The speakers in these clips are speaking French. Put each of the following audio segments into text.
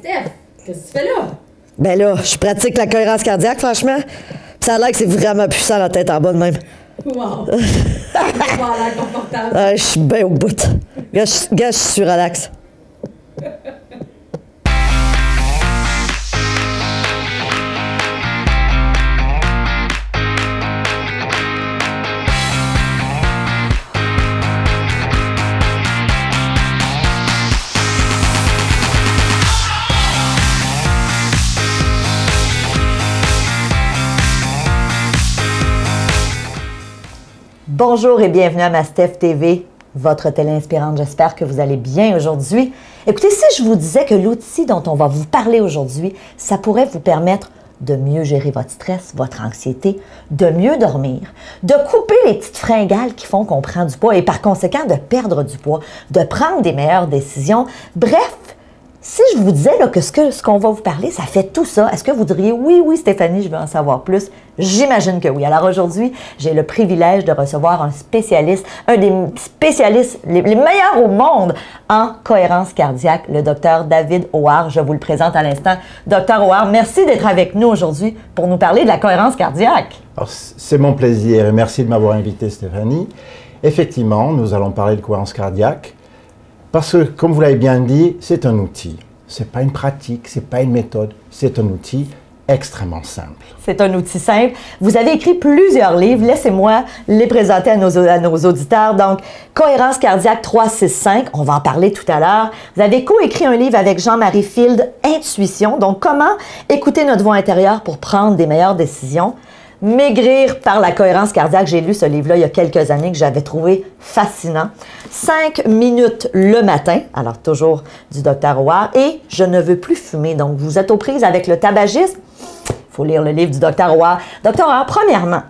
Steph, qu'est-ce que tu fais là? Ben là, je pratique la cohérence cardiaque, franchement. Puis ça a l'air que c'est vraiment puissant la tête en bas de même. Wow! Ça a l'air confortable. Ah, je suis bien au bout. Gars, je suis relax. Bonjour et bienvenue à ma Steph TV, votre télé inspirante. J'espère que vous allez bien aujourd'hui. Écoutez, si je vous disais que l'outil dont on va vous parler aujourd'hui, ça pourrait vous permettre de mieux gérer votre stress, votre anxiété, de mieux dormir, de couper les petites fringales qui font qu'on prend du poids et par conséquent de perdre du poids, de prendre des meilleures décisions. Bref, si je vous disais là, que ce qu'on va vous parler, ça fait tout ça, est-ce que vous diriez « Oui, Stéphanie, je veux en savoir plus ». J'imagine que oui. Alors aujourd'hui, j'ai le privilège de recevoir un spécialiste, un des spécialistes les meilleurs au monde en cohérence cardiaque, le docteur David Howard. Je vous le présente à l'instant. Docteur Howard, merci d'être avec nous aujourd'hui pour nous parler de la cohérence cardiaque. C'est mon plaisir et merci de m'avoir invité, Stéphanie. Effectivement, nous allons parler de cohérence cardiaque parce que, comme vous l'avez bien dit, c'est un outil. Ce n'est pas une pratique, ce n'est pas une méthode, c'est un outil extrêmement simple. C'est un outil simple. Vous avez écrit plusieurs livres. Laissez-moi les présenter à nos auditeurs. Donc, Cohérence cardiaque 365, on va en parler tout à l'heure. Vous avez coécrit un livre avec Jean-Marie Field, Intuition. Donc, comment écouter notre voix intérieure pour prendre des meilleures décisions. Maigrir par la cohérence cardiaque. J'ai lu ce livre-là il y a quelques années que j'avais trouvé fascinant. 5 minutes le matin, alors toujours du Dr. Howard. Et je ne veux plus fumer. Donc, vous êtes aux prises avec le tabagisme. Il faut lire le livre du Dr. Howard. Dr. Howard, premièrement,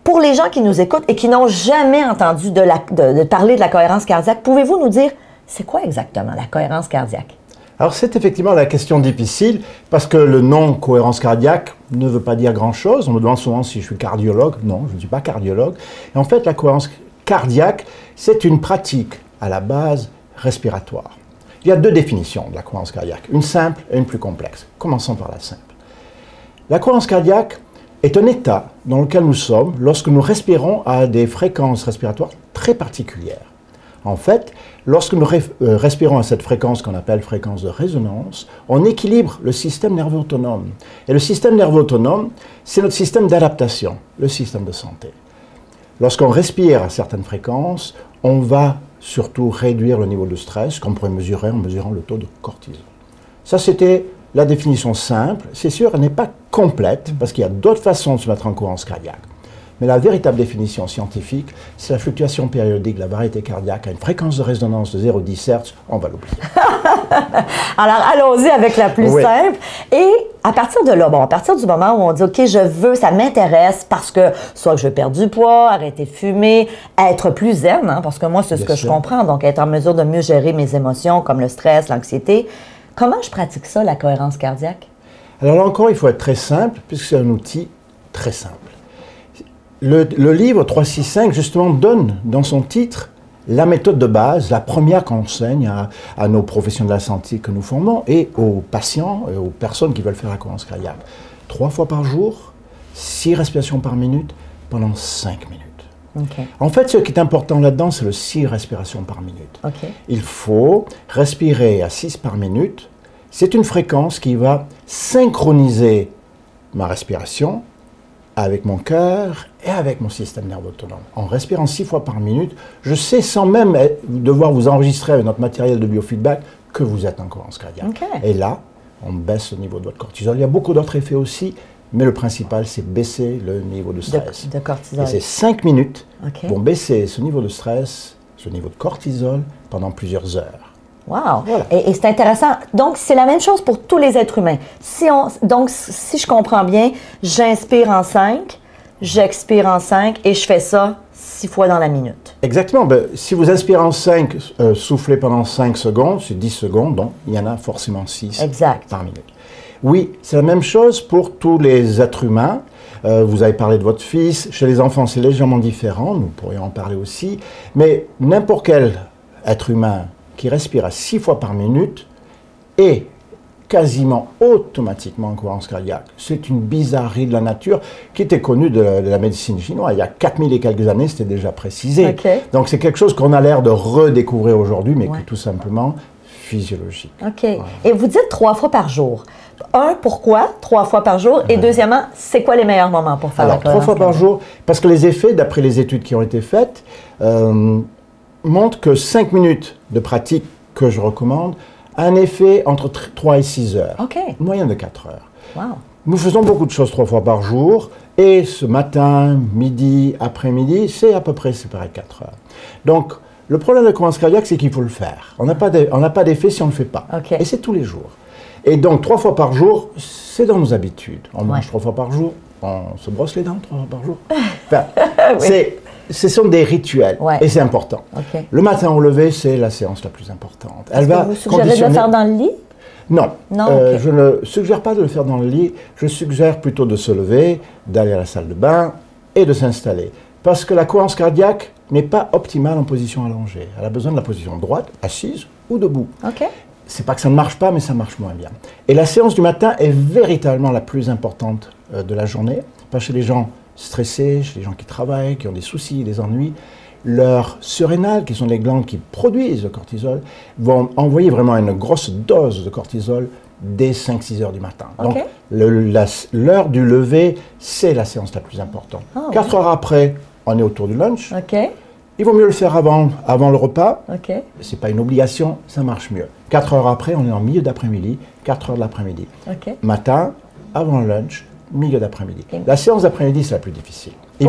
pour les gens qui nous écoutent et qui n'ont jamais entendu de parler de la cohérence cardiaque, pouvez-vous nous dire, c'est quoi exactement la cohérence cardiaque? Alors, c'est effectivement la question difficile parce que le nom cohérence cardiaque ne veut pas dire grand-chose. On me demande souvent si je suis cardiologue. Non, je ne suis pas cardiologue. Et en fait, la cohérence cardiaque, c'est une pratique à la base respiratoire. Il y a deux définitions de la cohérence cardiaque, une simple et une plus complexe. Commençons par la simple. La cohérence cardiaque est un état dans lequel nous sommes lorsque nous respirons à des fréquences respiratoires très particulières. En fait, lorsque nous respirons à cette fréquence qu'on appelle fréquence de résonance, on équilibre le système nerveux autonome. Et le système nerveux autonome, c'est notre système d'adaptation, le système de santé. Lorsqu'on respire à certaines fréquences, on va surtout réduire le niveau de stress qu'on pourrait mesurer en mesurant le taux de cortisol. Ça, c'était la définition simple. C'est sûr, elle n'est pas complète parce qu'il y a d'autres façons de se mettre en cohérence cardiaque. Mais la véritable définition scientifique, c'est la fluctuation périodique de la variété cardiaque à une fréquence de résonance de 0,10 Hz. On va l'oublier. Alors, allons-y avec la plus simple. Et à partir de là, bon, à partir du moment où on dit, OK, je veux, ça m'intéresse parce que soit que je veux perdre du poids, arrêter de fumer, être plus zen, hein, parce que moi, c'est ce que je comprends. Donc, être en mesure de mieux gérer mes émotions comme le stress, l'anxiété. Comment je pratique ça, la cohérence cardiaque? Alors là encore, il faut être très simple puisque c'est un outil très simple. Le livre 365, justement, donne dans son titre la méthode de base, la première qu'on enseigne à nos professionnels de la santé que nous formons et aux patients, et aux personnes qui veulent faire la cohérence cardiaque. 3 fois par jour, 6 respirations par minute, pendant 5 minutes. Okay. En fait, ce qui est important là-dedans, c'est le 6 respirations par minute. Okay. Il faut respirer à 6 par minute. C'est une fréquence qui va synchroniser ma respiration avec mon cœur et avec mon système nerveux autonome. En respirant 6 fois par minute, je sais sans même devoir vous enregistrer avec notre matériel de biofeedback que vous êtes en cohérence cardiaque. Okay. Et là, on baisse le niveau de votre cortisol. Il y a beaucoup d'autres effets aussi, mais le principal, c'est baisser le niveau de stress. De cortisol. Et ces 5 minutes vont baisser ce niveau de stress, ce niveau de cortisol, pendant plusieurs heures. Wow! Voilà. Et c'est intéressant. Donc, c'est la même chose pour tous les êtres humains. Donc, si je comprends bien, j'inspire en 5, j'expire en 5 et je fais ça 6 fois dans la minute. Exactement. Ben, si vous inspirez en 5, soufflez pendant 5 secondes, c'est 10 secondes, donc il y en a forcément 6 par minute. Oui, c'est la même chose pour tous les êtres humains. Vous avez parlé de votre fils. Chez les enfants, c'est légèrement différent. Nous pourrions en parler aussi. Mais n'importe quel être humain qui respire à 6 fois par minute et quasiment automatiquement en cohérence cardiaque. C'est une bizarrerie de la nature qui était connue de la médecine chinoise. Il y a 4000 et quelques années, c'était déjà précisé. Okay. Donc c'est quelque chose qu'on a l'air de redécouvrir aujourd'hui, mais qui est tout simplement physiologique. OK. Voilà. Et vous dites 3 fois par jour. Pourquoi 3 fois par jour? Et deuxièmement, c'est quoi les meilleurs moments pour faire la cohérence 3 fois par jour, parce que les effets, d'après les études qui ont été faites, montrent que 5 minutes de pratique que je recommande a un effet entre 3 et 6 heures. OK. Une moyenne de 4 heures. Wow. Nous faisons beaucoup de choses 3 fois par jour, et ce matin, midi, après-midi, c'est à peu près séparé 4 heures. Donc, le problème de la cohérence cardiaque, c'est qu'il faut le faire. On n'a pas d'effet si on ne le fait pas. Okay. Et c'est tous les jours. Et donc, 3 fois par jour, c'est dans nos habitudes. On mange 3 fois par jour, on se brosse les dents 3 fois par jour. Enfin, oui. Ce sont des rituels, et c'est important. Okay. Le matin au lever, c'est la séance la plus importante. Est-ce que vous suggérez de le faire dans le lit? Non, okay. Je ne suggère pas de le faire dans le lit. Je suggère plutôt de se lever, d'aller à la salle de bain et de s'installer. Parce que la cohérence cardiaque n'est pas optimale en position allongée. Elle a besoin de la position droite, assise ou debout. Okay. C'est pas que ça ne marche pas, mais ça marche moins bien. Et la séance du matin est véritablement la plus importante de la journée. Pas chez les gens stressés, chez les gens qui travaillent, qui ont des soucis, des ennuis. Leurs surrénales, qui sont les glandes qui produisent le cortisol, vont envoyer vraiment une grosse dose de cortisol dès 5-6 heures du matin. Okay. Donc l'heure du lever, c'est la séance la plus importante. 4 heures après, on est autour du lunch. Okay. Il vaut mieux le faire avant le repas. Okay. Ce n'est pas une obligation, ça marche mieux. 4 heures après, on est en milieu d'après-midi, 4 heures de l'après-midi. Okay. Matin, avant le lunch, milieu d'après-midi. Okay. La séance d'après-midi, c'est la plus difficile. Il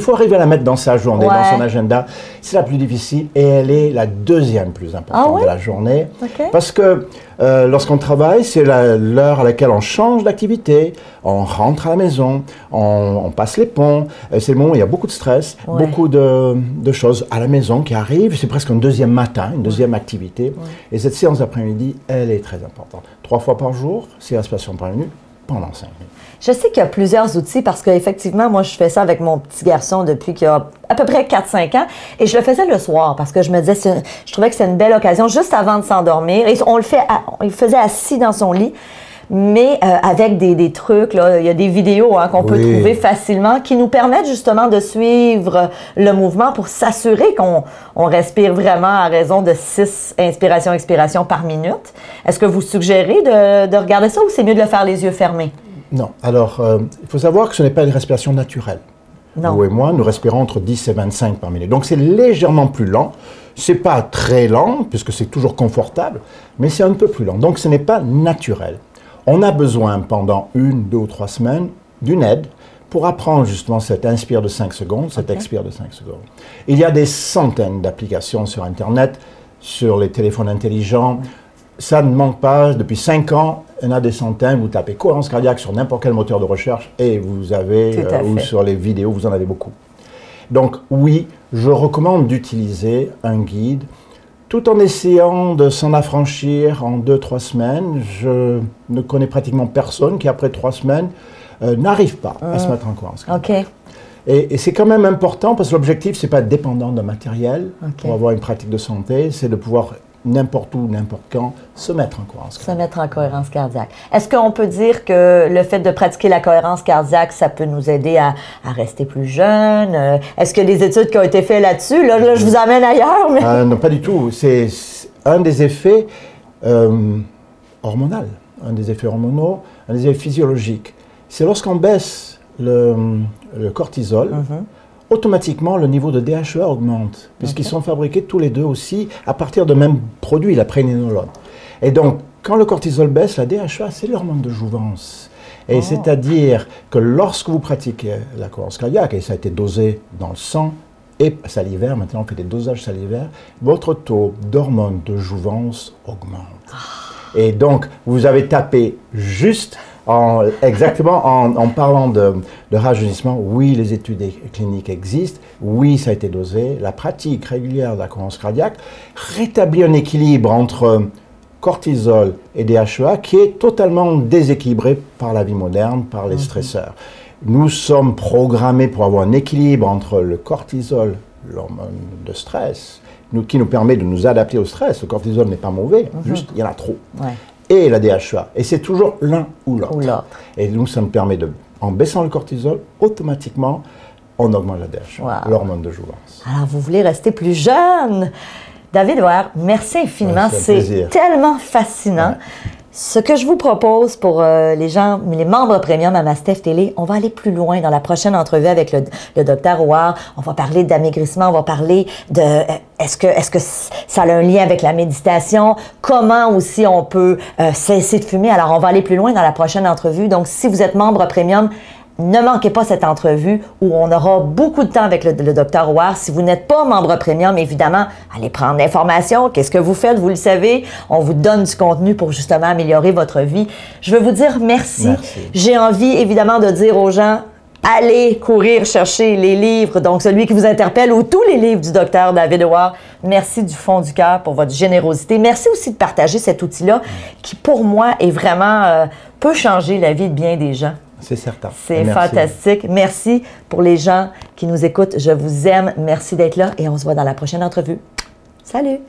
faut arriver à la mettre dans sa journée, dans son agenda. C'est la plus difficile et elle est la deuxième plus importante de la journée. Okay. Parce que lorsqu'on travaille, c'est l'heure à laquelle on change d'activité, on rentre à la maison, on passe les ponts. C'est le moment où il y a beaucoup de stress, beaucoup de choses à la maison qui arrivent. C'est presque un deuxième matin, une deuxième activité. Et cette séance d'après-midi, elle est très importante. 3 fois par jour, c'est respiration par minute, pendant 5 minutes. Je sais qu'il y a plusieurs outils parce qu'effectivement, moi, je fais ça avec mon petit garçon depuis qu'il a à peu près 4-5 ans. Et je le faisais le soir parce que je me disais, je trouvais que c'était une belle occasion juste avant de s'endormir. Et on le faisait assis dans son lit, mais avec des trucs, là, il y a des vidéos qu'on peut trouver facilement qui nous permettent justement de suivre le mouvement pour s'assurer qu'on respire vraiment à raison de 6 inspirations-expirations par minute. Est-ce que vous suggérez de regarder ça ou c'est mieux de le faire les yeux fermés? Non. Alors, il faut savoir que ce n'est pas une respiration naturelle. Non. Vous et moi, nous respirons entre 10 et 25 par minute. Donc, c'est légèrement plus lent. Ce n'est pas très lent, puisque c'est toujours confortable, mais c'est un peu plus lent. Donc, ce n'est pas naturel. On a besoin, pendant 1, 2 ou 3 semaines, d'une aide pour apprendre justement cette inspire de 5 secondes, cette expire de 5 secondes. Il y a des centaines d'applications sur Internet, sur les téléphones intelligents. Ça ne manque pas, depuis 5 ans, il y en a des centaines. Vous tapez cohérence cardiaque sur n'importe quel moteur de recherche et vous avez, ou sur les vidéos, vous en avez beaucoup. Donc oui, je recommande d'utiliser un guide tout en essayant de s'en affranchir en 2-3 semaines. Je ne connais pratiquement personne qui, après 3 semaines, n'arrive pas à se mettre en cohérence cardiaque. Et c'est quand même important parce que l'objectif, ce n'est pas être dépendant d'un matériel pour avoir une pratique de santé, c'est de pouvoir n'importe où, n'importe quand, se mettre en cohérence cardiaque. Se mettre en cohérence cardiaque. Est-ce qu'on peut dire que le fait de pratiquer la cohérence cardiaque, ça peut nous aider à rester plus jeune? Est-ce qu'il y a des études qui ont été faites là-dessus? Là, je vous amène ailleurs. Mais... non, pas du tout. C'est un des effets hormonaux, un des effets hormonaux, un des effets physiologiques. C'est lorsqu'on baisse le cortisol, automatiquement, le niveau de DHEA augmente, puisqu'ils sont fabriqués tous les deux aussi à partir de même produit, la prénénolone. Et donc, quand le cortisol baisse, la DHEA, c'est l'hormone de jouvence. Et c'est-à-dire que lorsque vous pratiquez la cohérence cardiaque, et ça a été dosé dans le sang et salivaire, maintenant on fait des dosages salivaires, votre taux d'hormone de jouvence augmente. Et donc, vous avez tapé juste... exactement, en parlant de rajeunissement, oui, les études cliniques existent, oui, ça a été dosé. La pratique régulière de la cohérence cardiaque rétablit un équilibre entre cortisol et DHEA qui est totalement déséquilibré par la vie moderne, par les stresseurs. Nous sommes programmés pour avoir un équilibre entre le cortisol, l'hormone de stress, qui nous permet de nous adapter au stress. Le cortisol n'est pas mauvais, juste il y en a trop. et la DHEA. Et c'est toujours l'un ou l'autre. Ou l'autre. Et donc, ça me permet de, en baissant le cortisol, automatiquement, on augmente la DHEA, Wow. l'hormone de jouvence. Alors, vous voulez rester plus jeune? David Ware, merci infiniment. Ouais, c'est un plaisir. Tellement fascinant. Ouais. Ce que je vous propose pour les gens, les membres premium à Mastef Télé, on va aller plus loin dans la prochaine entrevue avec le docteur Ware. On va parler d'amaigrissement, on va parler de est-ce que ça a un lien avec la méditation, comment aussi on peut cesser de fumer. Alors, on va aller plus loin dans la prochaine entrevue. Donc, si vous êtes membre premium, ne manquez pas cette entrevue où on aura beaucoup de temps avec le docteur Ware. Si vous n'êtes pas membre premium, évidemment, allez prendre l'information. Qu'est-ce que vous faites? Vous le savez. On vous donne du contenu pour justement améliorer votre vie. Je veux vous dire merci. J'ai envie, évidemment, de dire aux gens, allez courir chercher les livres, donc celui qui vous interpelle ou tous les livres du docteur David Ware. Merci du fond du cœur pour votre générosité. Merci aussi de partager cet outil-là qui, pour moi, est vraiment peut changer la vie de bien des gens. C'est certain. C'est fantastique. Merci pour les gens qui nous écoutent. Je vous aime. Merci d'être là et on se voit dans la prochaine entrevue. Salut!